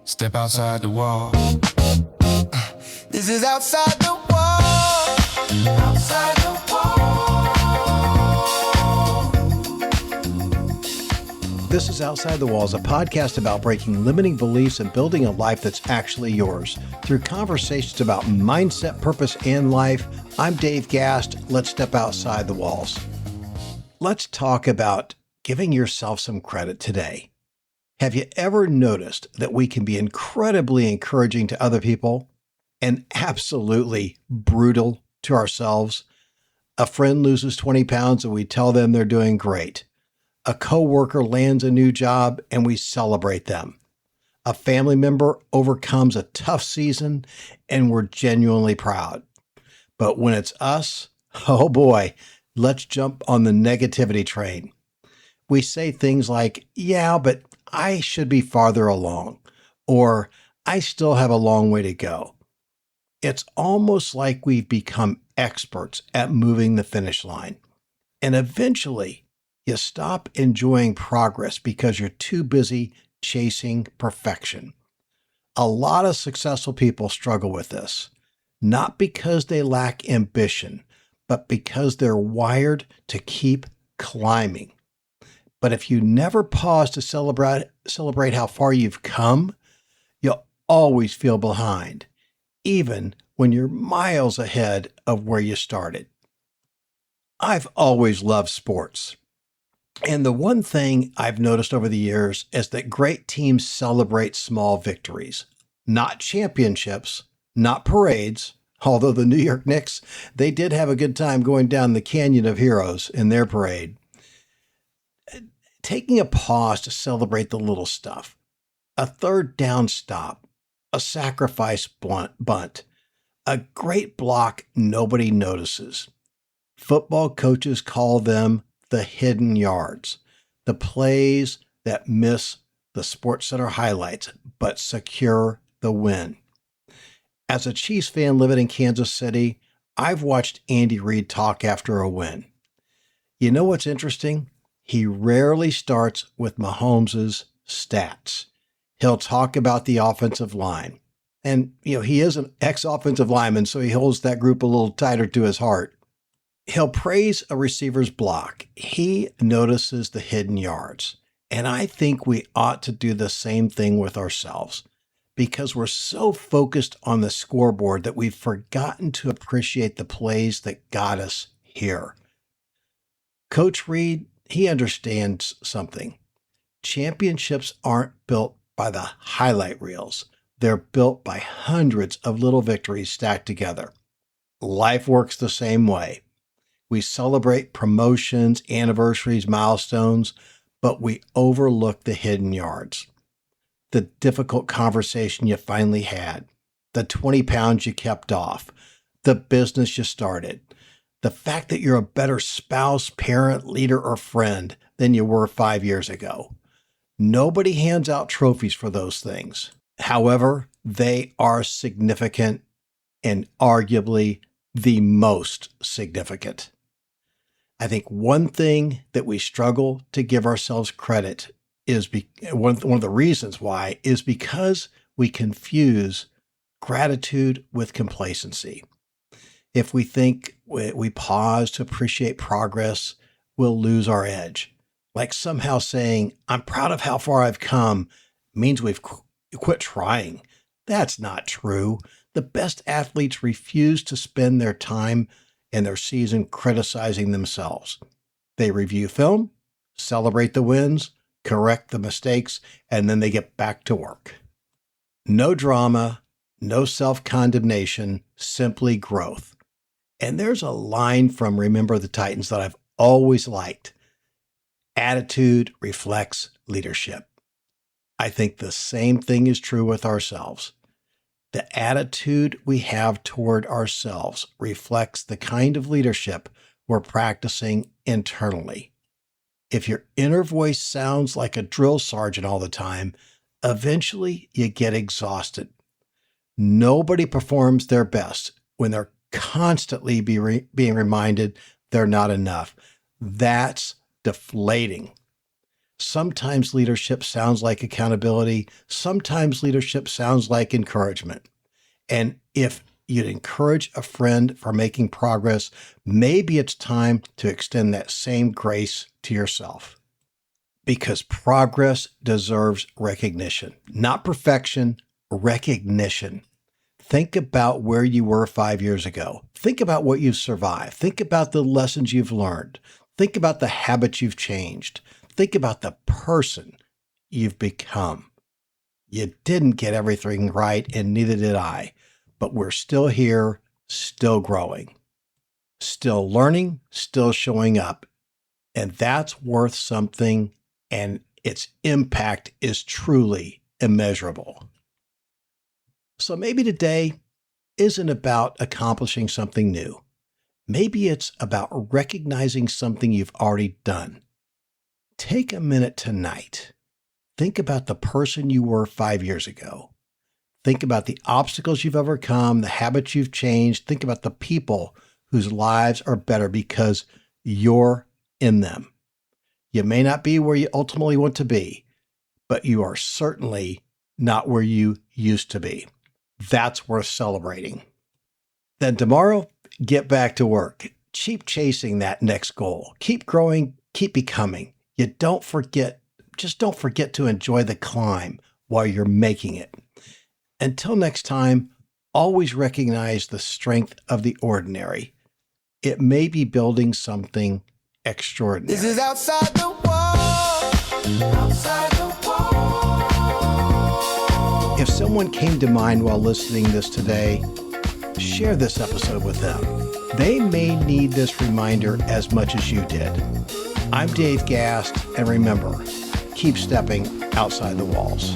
Step outside the wall. This is outside the wall. Outside the wall. This is Outside the Walls, a podcast about breaking limiting beliefs and building a life that's actually yours. Through conversations about mindset, purpose, and life, I'm Dave Gast. Let's step outside the walls. Let's talk about giving yourself some credit today. Have you ever noticed that we can be incredibly encouraging to other people and absolutely brutal to ourselves? A friend loses 20 pounds and we tell them they're doing great. A coworker lands a new job and we celebrate them. A family member overcomes a tough season and we're genuinely proud. But when it's us, oh boy, let's jump on the negativity train. We say things like, yeah, but I should be farther along, or I still have a long way to go. It's almost like we've become experts at moving the finish line. And eventually, you stop enjoying progress because you're too busy chasing perfection. A lot of successful people struggle with this, not because they lack ambition, but because they're wired to keep climbing. But if you never pause to celebrate how far you've come, you'll always feel behind, even when you're miles ahead of where you started. I've always loved sports. And the one thing I've noticed over the years is that great teams celebrate small victories, not championships, not parades. Although the New York Knicks, they did have a good time going down the Canyon of Heroes in their parade. Taking a pause to celebrate the little stuff, a third down stop, a sacrifice bunt, a great block nobody notices. Football coaches call them the hidden yards, the plays that miss the SportsCenter highlights but secure the win. As a Chiefs fan living in Kansas City, I've watched Andy Reid talk after a win. You know what's interesting? He rarely starts with Mahomes' stats. He'll talk about the offensive line. And, he is an ex-offensive lineman, so he holds that group a little tighter to his heart. He'll praise a receiver's block. He notices the hidden yards. And I think we ought to do the same thing with ourselves, because we're so focused on the scoreboard that we've forgotten to appreciate the plays that got us here. Coach Reid, he understands something. Championships aren't built by the highlight reels. They're built by hundreds of little victories stacked together. Life works the same way. We celebrate promotions, anniversaries, milestones, but we overlook the hidden yards. The difficult conversation you finally had, the 20 pounds you kept off, the business you started, the fact that you're a better spouse, parent, leader, or friend than you were 5 years ago. Nobody hands out trophies for those things. However, they are significant and arguably the most significant. I think one thing that we struggle to give ourselves credit is one of the reasons why is because we confuse gratitude with complacency. If we think we pause to appreciate progress, we'll lose our edge. Like somehow saying, I'm proud of how far I've come means we've quit trying. That's not true. The best athletes refuse to spend their time and their season criticizing themselves. They review film, celebrate the wins, correct the mistakes, and then they get back to work. No drama, no self-condemnation, simply growth. And there's a line from Remember the Titans that I've always liked. Attitude reflects leadership. I think the same thing is true with ourselves. The attitude we have toward ourselves reflects the kind of leadership we're practicing internally. If your inner voice sounds like a drill sergeant all the time, eventually you get exhausted. Nobody performs their best when they're constantly being reminded they're not enough. That's deflating. Sometimes leadership sounds like accountability. Sometimes leadership sounds like encouragement. And if you'd encourage a friend for making progress, maybe it's time to extend that same grace to yourself. Because progress deserves recognition, not perfection, recognition. Think about where you were 5 years ago. Think about what you've survived. Think about the lessons you've learned. Think about the habits you've changed. Think about the person you've become. You didn't get everything right, and neither did I, but we're still here, still growing, still learning, still showing up. And that's worth something, and its impact is truly immeasurable. So maybe today isn't about accomplishing something new. Maybe it's about recognizing something you've already done. Take a minute tonight. Think about the person you were 5 years ago. Think about the obstacles you've overcome, the habits you've changed. Think about the people whose lives are better because you're in them. You may not be where you ultimately want to be, but you are certainly not where you used to be. That's worth celebrating. Then tomorrow, get back to work. Keep chasing that next goal. Keep growing, keep becoming. Just don't forget to enjoy the climb while you're making it. Until next time, always recognize the strength of the ordinary. It may be building something extraordinary. This is outside the wall. Outside the wall. If someone came to mind while listening this today, share this episode with them. They may need this reminder as much as you did. I'm Dave Gast, and remember, keep stepping outside the walls.